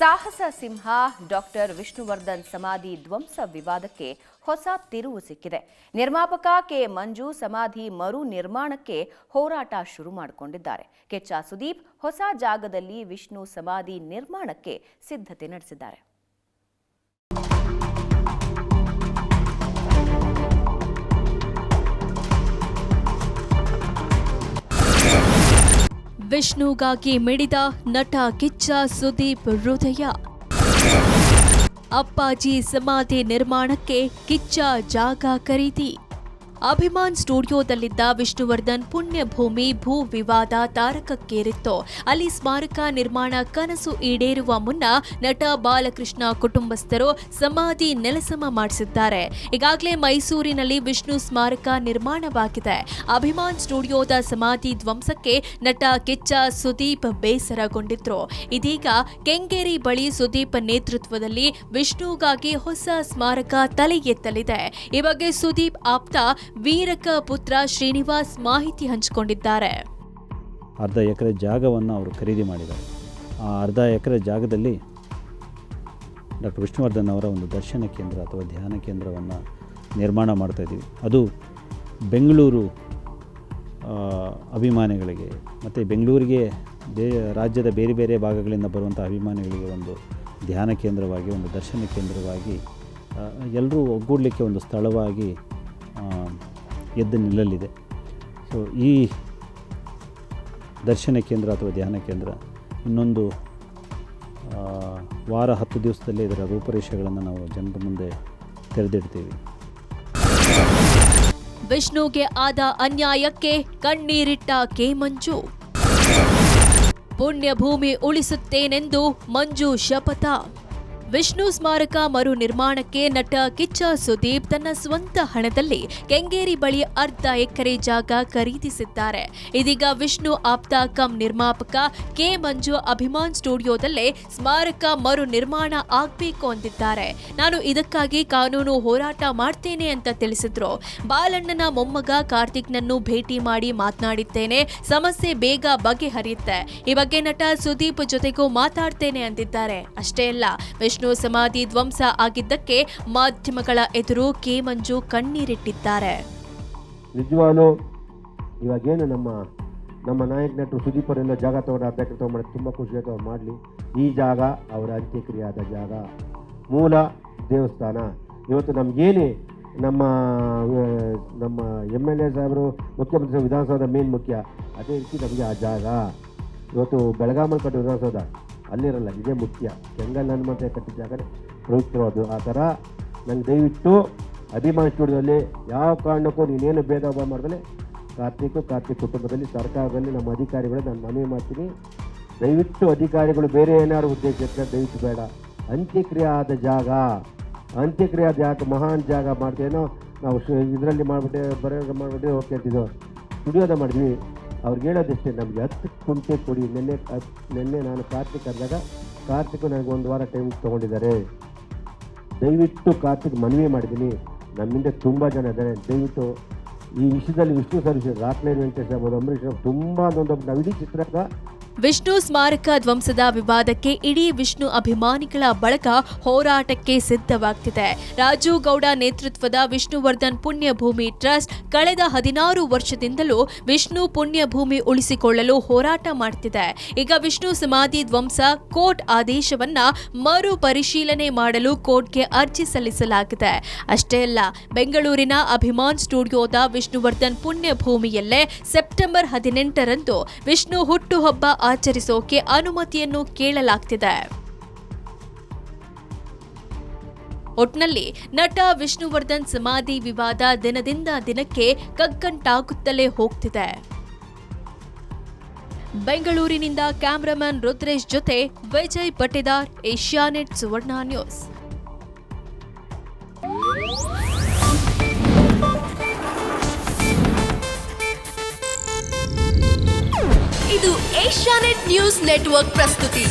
ಸಾಹಸ ಸಿಂಹ ಡಾಕ್ಟರ್ ವಿಷ್ಣುವರ್ಧನ್ ಸಮಾಧಿ ಧ್ವಂಸ ವಿವಾದಕ್ಕೆ ಹೊಸ ತಿರುವು ಸಿಕ್ಕಿದೆ. ನಿರ್ಮಾಪಕ ಕೆ ಮಂಜು ಸಮಾಧಿ ಮರು ನಿರ್ಮಾಣಕ್ಕೆ ಹೋರಾಟ ಶುರು ಮಾಡಿಕೊಂಡಿದ್ದಾರೆ. ಕಿಚ್ಚ ಸುದೀಪ್ ಹೊಸ ಜಾಗದಲ್ಲಿ ವಿಷ್ಣು ಸಮಾಧಿ ನಿರ್ಮಾಣಕ್ಕೆ ಸಿದ್ಧತೆ ನಡೆಸಿದ್ದಾರೆ. ವಿಷ್ಣುಗಾಗಿ ಮಿಡಿದ ನಟ ಕಿಚ್ಚ ಸುದೀಪ್ ಹೃದಯ. ಅಪ್ಪಾಜಿ ಸಮಾಧಿ ನಿರ್ಮಾಣಕ್ಕೆ ಕಿಚ್ಚ ಜಾಗ ಖರೀದಿ. ಅಭಿಮಾನ್ ಸ್ಟುಡಿಯೋದಲ್ಲಿದ್ದ ವಿಷ್ಣುವರ್ಧನ್ ಪುಣ್ಯಭೂಮಿ ಭೂ ವಿವಾದ ತಾರಕಕ್ಕೇರಿತ್ತು. ಅಲ್ಲಿ ಸ್ಮಾರಕ ನಿರ್ಮಾಣ ಕನಸು ಈಡೇರುವ ಮುನ್ನ ನಟ ಬಾಲಕೃಷ್ಣ ಕುಟುಂಬಸ್ಥರು ಸಮಾಧಿ ನೆಲಸಮ ಮಾಡಿಸಿದ್ದಾರೆ. ಈಗಾಗಲೇ ಮೈಸೂರಿನಲ್ಲಿ ವಿಷ್ಣು ಸ್ಮಾರಕ ನಿರ್ಮಾಣವಾಗಿದೆ. ಅಭಿಮಾನ್ ಸ್ಟುಡಿಯೋದ ಸಮಾಧಿ ಧ್ವಂಸಕ್ಕೆ ನಟ ಕಿಚ್ಚ ಸುದೀಪ್ ಬೇಸರಗೊಂಡಿದ್ರು. ಇದೀಗ ಕೆಂಗೇರಿ ಬಳಿ ಸುದೀಪ್ ನೇತೃತ್ವದಲ್ಲಿ ವಿಷ್ಣುಗಾಗಿ ಹೊಸ ಸ್ಮಾರಕ ತಲೆ ಎತ್ತಲಿದೆ. ಈ ಬಗ್ಗೆ ಸುದೀಪ್ ಆಪ್ತ ವೀರಕ ಪುತ್ರ ಶ್ರೀನಿವಾಸ್ ಮಾಹಿತಿ ಹಂಚಿಕೊಂಡಿದ್ದಾರೆ. ಅರ್ಧ ಎಕರೆ ಜಾಗವನ್ನು ಅವರು ಖರೀದಿ ಮಾಡಿದ್ದಾರೆ. ಆ ಅರ್ಧ ಎಕರೆ ಜಾಗದಲ್ಲಿ ಡಾಕ್ಟರ್ ವಿಷ್ಣುವರ್ಧನ್ ಅವರ ಒಂದು ದರ್ಶನ ಕೇಂದ್ರ ಅಥವಾ ಧ್ಯಾನ ಕೇಂದ್ರವನ್ನು ನಿರ್ಮಾಣ ಮಾಡ್ತಾಯಿದ್ದೀವಿ. ಅದು ಬೆಂಗಳೂರು ಅಭಿಮಾನಿಗಳಿಗೆ ಮತ್ತು ಬೆಂಗಳೂರಿಗೆ ರಾಜ್ಯದ ಬೇರೆ ಬೇರೆ ಭಾಗಗಳಿಂದ ಬರುವಂಥ ಅಭಿಮಾನಿಗಳಿಗೆ ಒಂದು ಧ್ಯಾನ ಕೇಂದ್ರವಾಗಿ, ಒಂದು ದರ್ಶನ ಕೇಂದ್ರವಾಗಿ, ಎಲ್ಲರೂ ಒಗ್ಗೂಡಲಿಕ್ಕೆ ಒಂದು ಸ್ಥಳವಾಗಿ ಎದ್ದು ನಿಲ್ಲಲಿದೆ. ಸೊ ಈ ದರ್ಶನ ಕೇಂದ್ರ ಅಥವಾ ಧ್ಯಾನ ಕೇಂದ್ರ ಇನ್ನೊಂದು ವಾರ 10 ದಿವಸದಲ್ಲಿ ಇದರ ರೂಪರೇಷೆಗಳನ್ನು ನಾವು ಜನರ ಮುಂದೆ ತೆರೆದಿಡ್ತೀವಿ. ವಿಷ್ಣುಗೆ ಆದ ಅನ್ಯಾಯಕ್ಕೆ ಕಣ್ಣೀರಿಟ್ಟ ಕೆ ಮಂಜು. ಪುಣ್ಯಭೂಮಿ ಉಳಿಸುತ್ತೇನೆಂದು ಮಂಜು ಶಪಥ. ವಿಷ್ಣು ಸ್ಮಾರಕ ಮರು ನಿರ್ಮಾಣಕ್ಕೆ ನಟ ಕಿಚ್ಚ ಸುದೀಪ್ ತನ್ನ ಸ್ವಂತ ಹಣದಲ್ಲಿ ಕೆಂಗೇರಿ ಬಳಿ ಅರ್ಧ ಎಕರೆ ಜಾಗ ಖರೀದಿಸಿದ್ದಾರೆ. ಇದೀಗ ವಿಷ್ಣು ಆಪ್ತ ಕಂ ನಿರ್ಮಾಪಕ ಕೆ ಮಂಜು ಅಭಿಮಾನ್ ಸ್ಟುಡಿಯೋದಲ್ಲೇ ಸ್ಮಾರಕ ಮರು ನಿರ್ಮಾಣ ಆಗಬೇಕು ಅಂದಿದ್ದಾರೆ. ನಾನು ಇದಕ್ಕಾಗಿ ಕಾನೂನು ಹೋರಾಟ ಮಾಡ್ತೇನೆ ಅಂತ ತಿಳಿಸಿದ್ರು. ಬಾಲಣ್ಣನ ಮೊಮ್ಮಗ ಕಾರ್ತಿಕ್ನನ್ನು ಭೇಟಿ ಮಾಡಿ ಮಾತನಾಡಿದ್ದೇನೆ. ಸಮಸ್ಯೆ ಬೇಗ ಬಗೆಹರಿಯುತ್ತೆ. ಈ ಬಗ್ಗೆ ನಟ ಸುದೀಪ್ ಜೊತೆಗೂ ಮಾತಾಡ್ತೇನೆ ಅಂದಿದ್ದಾರೆ. ಅಷ್ಟೇ ಅಲ್ಲ, ವಿಷ್ಣು ಸಮಾಧಿ ಧ್ವಂಸ ಆಗಿದ್ದಕ್ಕೆ ಮಾಧ್ಯಮಗಳ ಎದುರು ಕೆ ಮಂಜು ಕಣ್ಣೀರಿಟ್ಟಿದ್ದಾರೆ. ನಿಜವಾಗ್ಲೂ ಇವಾಗೇನು ನಮ್ಮ ನಾಯಕ ನಟರು ಸುದೀಪ್ ಅವರೆಲ್ಲ ಜಾಗ ತಗೊಂಡು ಅರ್ಧ ಎಕರೆ ತಗೊಂಡು ತುಂಬ ಖುಷಿ ಆಯ್ತು. ಅವ್ರು ಮಾಡಲಿ. ಈ ಜಾಗ ಅವರ ಅಂತ್ಯಕ್ರಿಯೆಯಾದ ಜಾಗ, ಮೂಲ ದೇವಸ್ಥಾನ. ಇವತ್ತು ನಮಗೇನೇ ನಮ್ಮ MLA ಸಾಹೇಬರು, ಮುಖ್ಯಮಂತ್ರಿ, ವಿಧಾನಸೌಧ ಮೇನ್ ಮುಖ್ಯ. ಅದೇ ರೀತಿ ನಮಗೆ ಆ ಜಾಗ ಇವತ್ತು ಬೆಳಗಾಮಲ್ಲಿ ಕಟ್ಟಿದ ವಿಧಾನಸೌಧ ಅಲ್ಲಿರಲ್ಲ, ಇದೇ ಮುಖ್ಯ. ಕೆಂಗಲ್ ಹನುಮಂತ ಕಟ್ಟಿದ ಜಾಗನೇ ಪವಿತ್ರವಾದು. ಆ ಥರ ನಂಗೆ ದಯವಿಟ್ಟು ಅಭಿಮಾನ್ ಸ್ಟುಡಿಯೋದಲ್ಲಿ ಯಾವ ಕಾರಣಕ್ಕೂ ನೀನೇನು ಭೇದ ಭಾವ ಮಾಡಿದ್ರೆ ಕಾರ್ತಿಕ್ ಕುಟುಂಬದಲ್ಲಿ, ಸರ್ಕಾರದಲ್ಲಿ ನಮ್ಮ ಅಧಿಕಾರಿಗಳು ನಾನು ಮನವಿ ಮಾಡ್ತೀನಿ. ದಯವಿಟ್ಟು ಅಧಿಕಾರಿಗಳು ಬೇರೆ ಏನಾದ್ರು ಉದ್ದೇಶ ಇರ್ತದೆ, ದಯವಿಟ್ಟು ಬೇಡ. ಅಂತ್ಯಕ್ರಿಯೆ ಆದ ಜಾಗ ಮಹಾನ್ ಜಾಗ ಮಾಡ್ತೇನೋ ನಾವು ಇದರಲ್ಲಿ ಮಾಡಿಬಿಟ್ಟೆ ಓಕೆ ಅಂತಿದ್ದೋ. ಸ್ಟುಡಿಯೋದ ಮಾಡಿದ್ವಿ. ಅವ್ರಿಗೆ ಹೇಳೋದಷ್ಟೇ, ನಮಗೆ 10 ಕುಂಟೆ ಕೊಡಿ. ನಿನ್ನೆ ನಾನು ಕಾರ್ತಿಕ್ ಅಂದಾಗ ಕಾರ್ತಿಕ್ ನನಗೆ 1 ವಾರ ಟೈಮ್ ತೊಗೊಂಡಿದ್ದಾರೆ. ದಯವಿಟ್ಟು ಕಾರ್ತಿಕ್ ಮನವಿ ಮಾಡಿದ್ದೀನಿ. ನಮ್ಮಿಂದ ತುಂಬ ಜನ ಇದ್ದಾರೆ. ದಯವಿಟ್ಟು ಈ ವಿಷಯದಲ್ಲಿ ವಿಷ್ಣು ಸರ್ವಿಸ್ ರಾಕ್ಲೈನ್ ವೆಂಕಟೇಶ್ ಆಗ್ಬೋದು, ಅಂಬರೀಷ್ ತುಂಬ ನಾವು ಇಡೀ ಚಿತ್ರಕ ವಿಷ್ಣು ಸ್ಮಾರಕ ಧ್ವಂಸದ ವಿವಾದಕ್ಕೆ ಇಡೀ ವಿಷ್ಣು ಅಭಿಮಾನಿಗಳ ಬಳಗ ಹೋರಾಟಕ್ಕೆ ಸಿದ್ಧವಾಗ್ತಿದೆ. ರಾಜು ಗೌಡ ನೇತೃತ್ವದ ವಿಷ್ಣುವರ್ಧನ್ ಪುಣ್ಯಭೂಮಿ ಟ್ರಸ್ಟ್ ಕಳೆದ 16 ವರ್ಷದಿಂದಲೂ ವಿಷ್ಣು ಪುಣ್ಯಭೂಮಿ ಉಳಿಸಿಕೊಳ್ಳಲು ಹೋರಾಟ ಮಾಡುತ್ತಿದೆ. ಈಗ ವಿಷ್ಣು ಸಮಾಧಿ ಧ್ವಂಸ ಕೋರ್ಟ್ ಆದೇಶವನ್ನ ಮರು ಪರಿಶೀಲನೆ ಮಾಡಲು ಕೋರ್ಟ್ಗೆ ಅರ್ಜಿ ಸಲ್ಲಿಸಲಾಗಿದೆ. ಅಷ್ಟೇ ಅಲ್ಲ, ಬೆಂಗಳೂರಿನ ಅಭಿಮಾನ್ ಸ್ಟುಡಿಯೋದ ವಿಷ್ಣುವರ್ಧನ್ ಪುಣ್ಯಭೂಮಿಯಲ್ಲೇ ಸೆಪ್ಟೆಂಬರ್ 18ರಂದು ವಿಷ್ಣು ಹುಟ್ಟುಹಬ್ಬ ಆಚರಿಸೋಕೆ ಅನುಮತಿಯನ್ನು ಕೇಳಲಾಗ್ತಿದೆ. ಒಟ್ನಲ್ಲಿ ನಟ ವಿಷ್ಣುವರ್ಧನ್ ಸಮಾಧಿ ವಿವಾದ ದಿನದಿಂದ ದಿನಕ್ಕೆ ಕಗ್ಗಂಟಾಗುತ್ತಲೇ ಹೋಗ್ತಿದೆ. ಬೆಂಗಳೂರಿನಿಂದ ಕ್ಯಾಮರಾಮನ್ ರುದ್ರೇಶ್ ಜೊತೆ ವಿಜಯ್ ಪಟೇದಾರ್, ಏಷ್ಯಾನೆಟ್ ಸುವರ್ಣ ನ್ಯೂಸ್. ಇದು ಏಷ್ಯಾನೆಟ್ ನ್ಯೂಸ್ ನೆಟ್ವರ್ಕ್ ಪ್ರಸ್ತುತಿ.